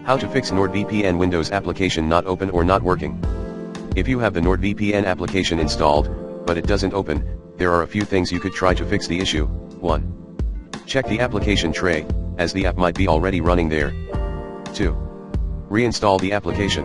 How to fix NordVPN Windows application not open or not working. If you have the NordVPN application installed, but it doesn't open, there are a few things you could try to fix the issue. 1. Check the application tray, as the app might be already running there. 2. Reinstall the application.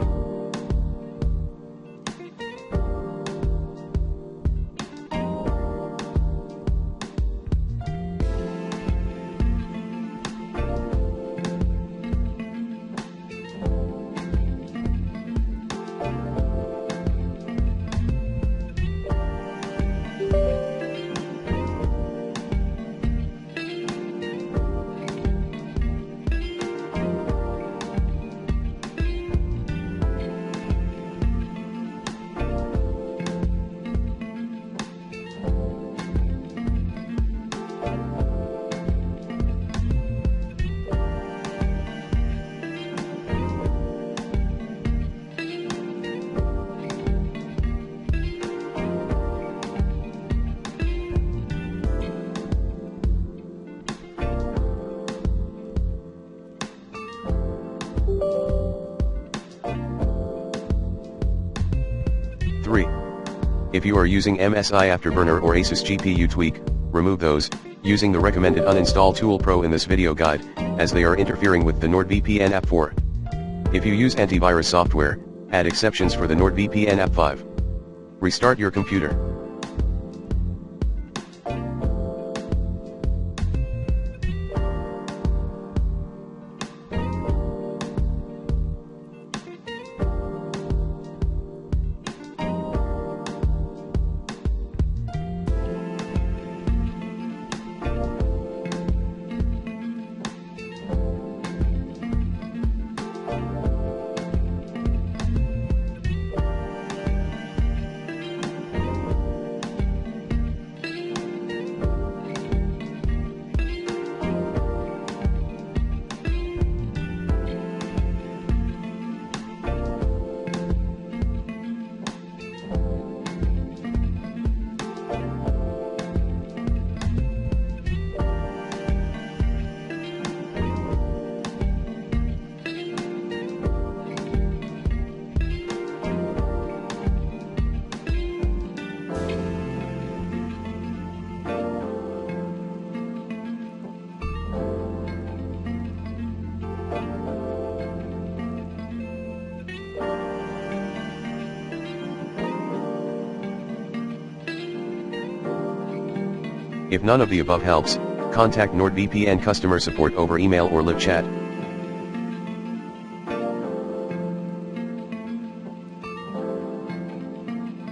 3. If you are using MSI Afterburner or Asus GPU tweak, remove those, using the recommended Uninstall Tool Pro in this video guide, as they are interfering with the NordVPN app 4. If you use antivirus software, add exceptions for the NordVPN app 5. Restart your computer. If none of the above helps, contact NordVPN customer support over email or live chat.